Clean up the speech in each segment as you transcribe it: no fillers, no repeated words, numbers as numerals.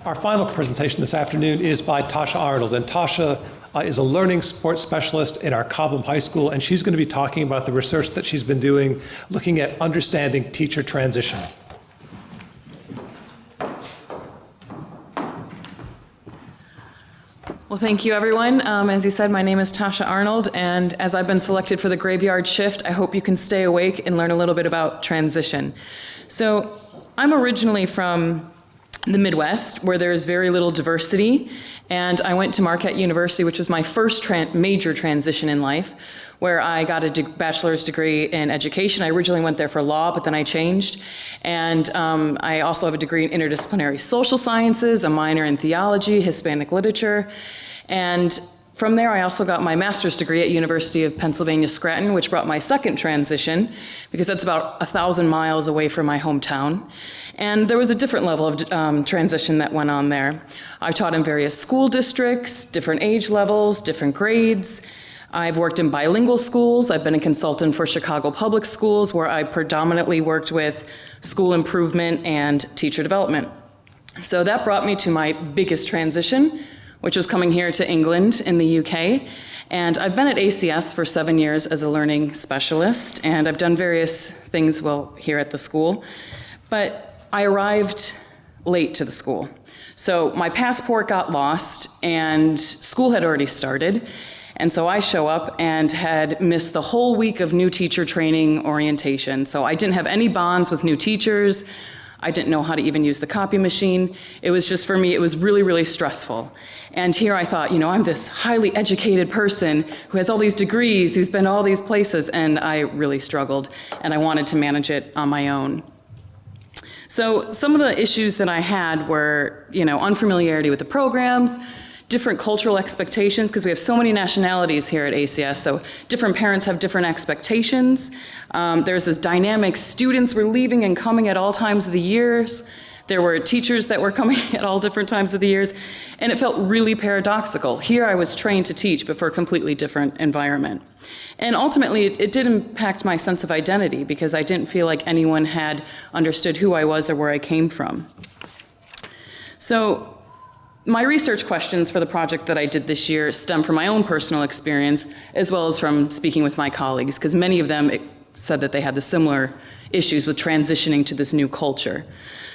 Our final presentation this afternoon is by Tasha Arnold, and Tasha is a learning support specialist in our Cobham High School, and she's going to be talking about the research that she's been doing looking at understanding teacher transition. Well, thank you, everyone. As you said, my name is Tasha Arnold, and as I've been selected for the graveyard shift, I hope you can stay awake and learn a little bit about transition. So I'm originally from the Midwest, where there's very little diversity, and I went to Marquette University, which was my first major transition in life, where I got a bachelor's degree in education. I originally went there for law, but then I changed. And I also have a degree in interdisciplinary social sciences, a minor in theology, Hispanic literature. And from there, I also got my master's degree at University of Pennsylvania, Scranton, which brought my second transition, because that's about 1,000 miles away from my hometown. And there was a different level of transition that went on there. I taught in various school districts, different age levels, different grades. I've worked in bilingual schools. I've been a consultant for Chicago Public Schools, where I predominantly worked with school improvement and teacher development. So that brought me to my biggest transition, which was coming here to England in the UK. And I've been at ACS for 7 years as a learning specialist, and I've done various things here at the school. But I arrived late to the school. So my passport got lost, and school had already started. And so I show up and had missed the whole week of new teacher training orientation. So I didn't have any bonds with new teachers. I didn't know how to even use the copy machine. It was just, for me, it was really, really stressful. And here I thought, I'm this highly educated person who has all these degrees, who's been all these places, and I really struggled, and I wanted to manage it on my own. So some of the issues that I had were, unfamiliarity with the programs, different cultural expectations, because we have so many nationalities here at ACS, so different parents have different expectations. There's this dynamic, students were leaving and coming at all times of the years. There were teachers that were coming at all different times of the years, and it felt really paradoxical. Here I was trained to teach, but for a completely different environment. And ultimately, it did impact my sense of identity, because I didn't feel like anyone had understood who I was or where I came from. So my research questions for the project that I did this year stem from my own personal experience, as well as from speaking with my colleagues, because many of them said that they had the similar issues with transitioning to this new culture.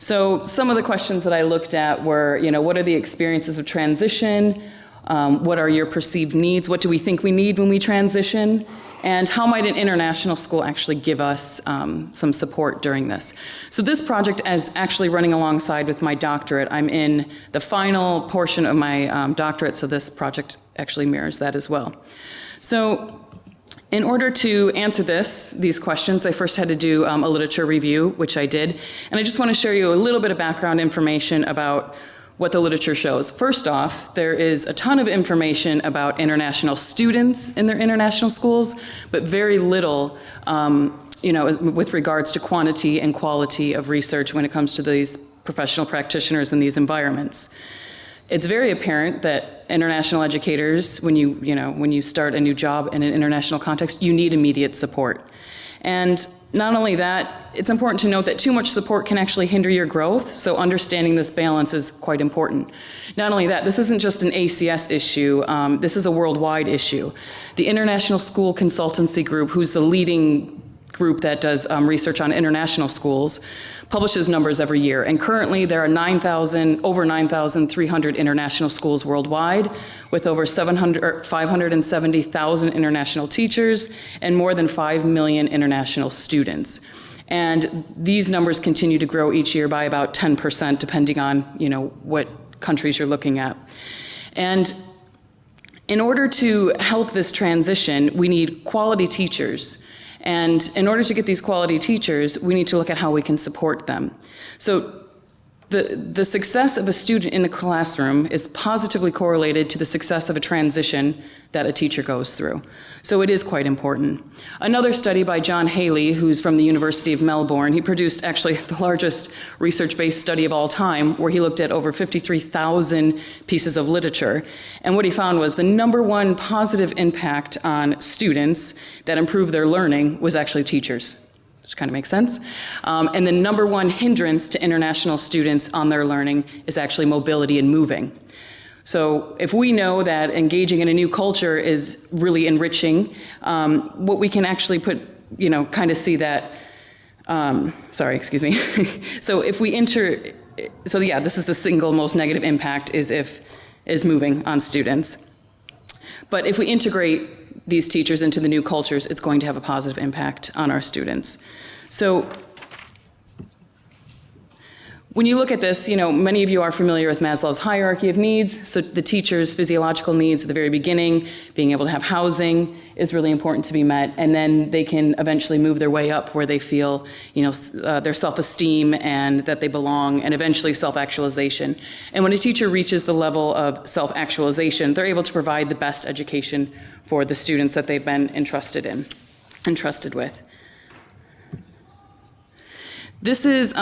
So some of the questions that I looked at were, what are the experiences of transition? What are your perceived needs? What do we think we need when we transition? And how might an international school actually give us some support during this? So this project is actually running alongside with my doctorate. I'm in the final portion of my doctorate, so this project actually mirrors that as well. So in order to answer these questions, I first had to do a literature review, which I did. And I just want to share you a little bit of background information about what the literature shows. First off, there is a ton of information about international students in their international schools, but very little with regards to quantity and quality of research when it comes to these professional practitioners in these environments. It's very apparent that international educators, when you start a new job in an international context, you need immediate support. And not only that, it's important to note that too much support can actually hinder your growth, so understanding this balance is quite important. Not only that, this isn't just an ACS issue, this is a worldwide issue. The International School Consultancy Group, who's the leading group that does research on international schools, publishes numbers every year. And currently there are over 9,300 international schools worldwide, with over 570,000 international teachers and more than 5 million international students. And these numbers continue to grow each year by about 10%, depending on what countries you're looking at. And in order to help this transition, we need quality teachers. And in order to get these quality teachers, we need to look at how we can support them. So the success of a student in a classroom is positively correlated to the success of a transition that a teacher goes through. So it is quite important. Another study by John Haley, who's from the University of Melbourne, he produced actually the largest research-based study of all time, where he looked at over 53,000 pieces of literature. And what he found was the #1 positive impact on students that improved their learning was actually teachers. which kind of makes sense. And the number one hindrance to international students on their learning is actually mobility and moving. So if we know that engaging in a new culture is really enriching, what we can actually put, kind of see that, So if we this is the single most negative impact is moving on students. But if we integrate these teachers into the new cultures, it's going to have a positive impact on our students. So when you look at this, many of you are familiar with Maslow's hierarchy of needs. So the teacher's physiological needs at the very beginning, being able to have housing is really important to be met. And then they can eventually move their way up where they feel, their self-esteem and that they belong, and eventually self-actualization. And when a teacher reaches the level of self-actualization, they're able to provide the best education for the students that they've been entrusted with. This is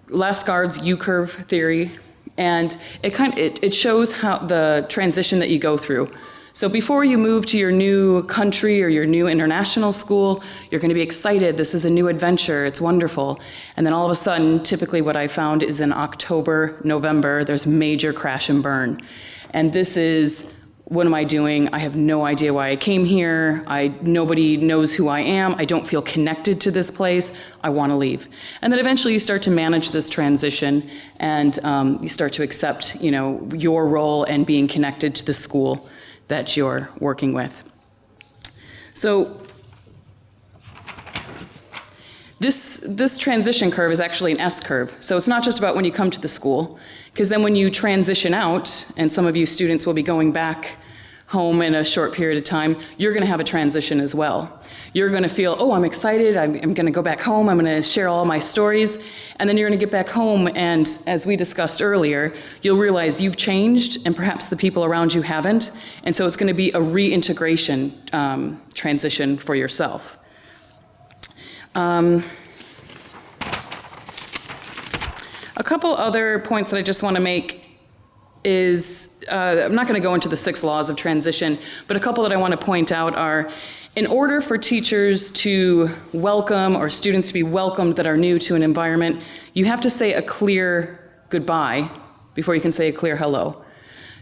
Lascard's U-curve theory, and it shows how the transition that you go through. So before you move to your new country or your new international school, you're going to be excited. This is a new adventure. It's wonderful. And then all of a sudden, typically what I found is in October, November, there's major crash and burn. And this is, what am I doing? I have no idea why I came here. Nobody knows who I am. I don't feel connected to this place. I want to leave. And then eventually you start to manage this transition, and you start to accept, your role and being connected to the school that you're working with. So this transition curve is actually an S curve. So it's not just about when you come to the school, because then when you transition out, and some of you students will be going back home in a short period of time, you're going to have a transition as well. You're going to feel, oh, I'm excited, I'm going to go back home, I'm going to share all my stories, and then you're going to get back home, and as we discussed earlier, you'll realize you've changed, and perhaps the people around you haven't, and so it's going to be a reintegration transition for yourself. A couple other points that I just want to make is, I'm not going to go into the 6 laws of transition, but a couple that I want to point out are, in order for teachers to welcome, or students to be welcomed that are new to an environment, you have to say a clear goodbye before you can say a clear hello.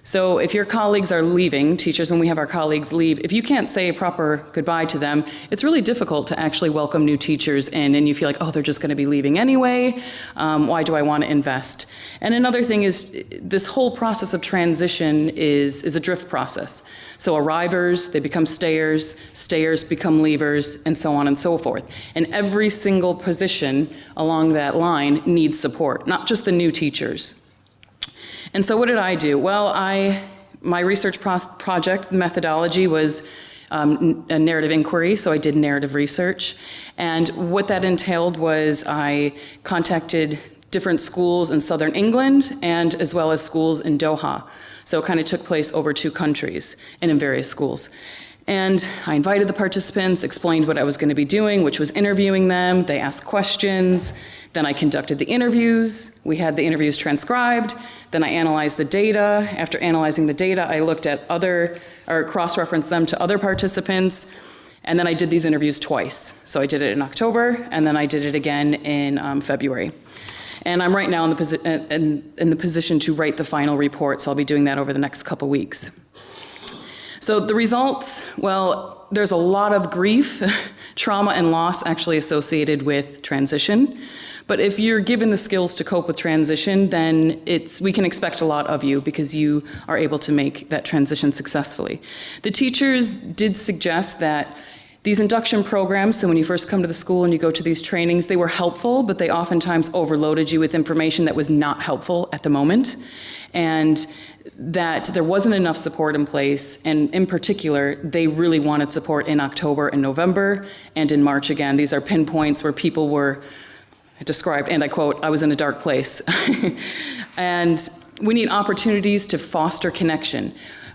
So if your colleagues are leaving, teachers, when we have our colleagues leave, if you can't say a proper goodbye to them, it's really difficult to actually welcome new teachers in, and you feel like, oh, they're just going to be leaving anyway. Why do I want to invest? And another thing is, this whole process of transition is a drift process. So arrivers, they become stayers, stayers become leavers, and so on and so forth. And every single position along that line needs support, not just the new teachers. And so what did I do? Well, my research project methodology was a narrative inquiry, so I did narrative research. And what that entailed was I contacted different schools in southern England, and as well as schools in Doha. So it kind of took place over 2 countries and in various schools. And I invited the participants, explained what I was going to be doing, which was interviewing them. They asked questions. Then I conducted the interviews. We had the interviews transcribed. Then I analyzed the data. After analyzing the data, I looked at cross-referenced them to other participants. And then I did these interviews twice. So I did it in October, and then I did it again in February. And I'm right now in the position to write the final report, so I'll be doing that over the next couple weeks. So the results, well, there's a lot of grief, trauma, and loss actually associated with transition. But if you're given the skills to cope with transition, then we can expect a lot of you because you are able to make that transition successfully. The teachers did suggest that these induction programs, so when you first come to the school and you go to these trainings, they were helpful, but they oftentimes overloaded you with information that was not helpful at the moment, and that there wasn't enough support in place, and in particular, they really wanted support in October and November, and in March again. These are pinpoints where people were described, and I quote, "I was in a dark place." And we need opportunities to foster connection.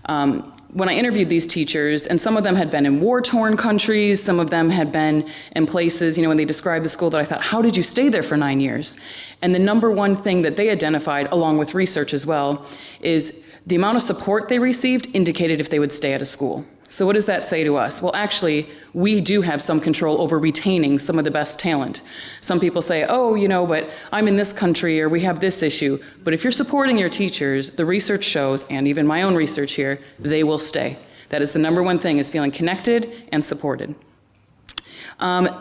When I interviewed these teachers, and some of them had been in war-torn countries, some of them had been in places, when they described the school, that I thought, how did you stay there for 9 years? And the number one thing that they identified, along with research as well, is the amount of support they received indicated if they would stay at a school. So what does that say to us? Well, actually, we do have some control over retaining some of the best talent. Some people say, oh, but I'm in this country or we have this issue. But if you're supporting your teachers, the research shows, and even my own research here, they will stay. That is the number one thing, is feeling connected and supported.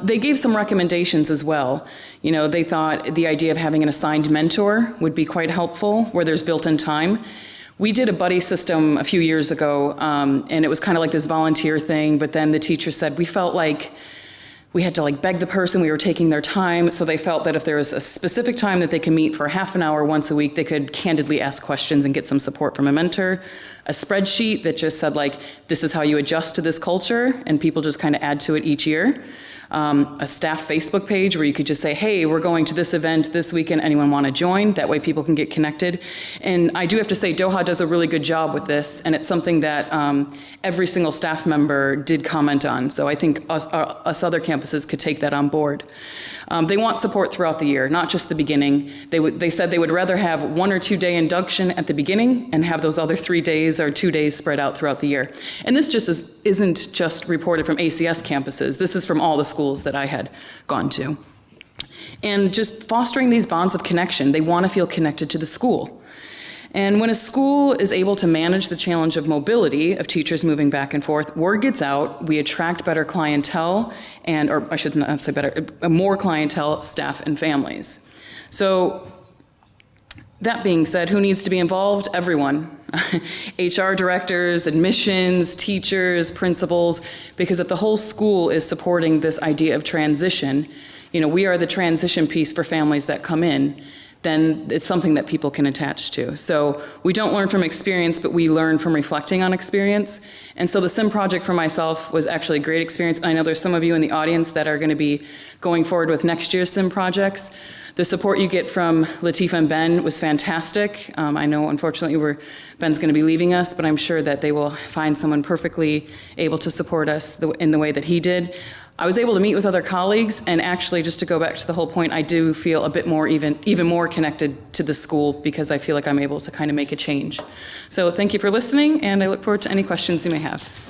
They gave some recommendations as well. They thought the idea of having an assigned mentor would be quite helpful, where there's built-in time. We did a buddy system a few years ago, and it was kind of like this volunteer thing, but then the teacher said we felt like we had to beg the person, we were taking their time, so they felt that if there was a specific time that they could meet for half an hour once a week, they could candidly ask questions and get some support from a mentor. A spreadsheet that just said this is how you adjust to this culture, and people just kind of add to it each year. A staff Facebook page where you could just say, hey, we're going to this event this weekend, anyone want to join? That way people can get connected. And I do have to say, Doha does a really good job with this, and it's something that every single staff member did comment on. So I think us other campuses could take that on board. They want support throughout the year, not just the beginning. They said they would rather have 1 or 2 day induction at the beginning and have those other 3 days or 2 days spread out throughout the year. And this isn't just reported from ACS campuses. This is from all the schools that I had gone to. And just fostering these bonds of connection. They want to feel connected to the school. And when a school is able to manage the challenge of mobility, of teachers moving back and forth, word gets out, we attract better clientele, or I should not say better, more clientele, staff, and families. So that being said, who needs to be involved? Everyone. HR directors, admissions, teachers, principals, because if the whole school is supporting this idea of transition, we are the transition piece for families that come in, then it's something that people can attach to. So we don't learn from experience, but we learn from reflecting on experience. And so the SIM project for myself was actually a great experience. I know there's some of you in the audience that are gonna be going forward with next year's SIM projects. The support you get from Latifah and Ben was fantastic. I know, unfortunately, Ben's gonna be leaving us, but I'm sure that they will find someone perfectly able to support us in the way that he did. I was able to meet with other colleagues, and actually, just to go back to the whole point, I do feel a bit more, even more connected to the school, because I feel like I'm able to kind of make a change. So thank you for listening, and I look forward to any questions you may have.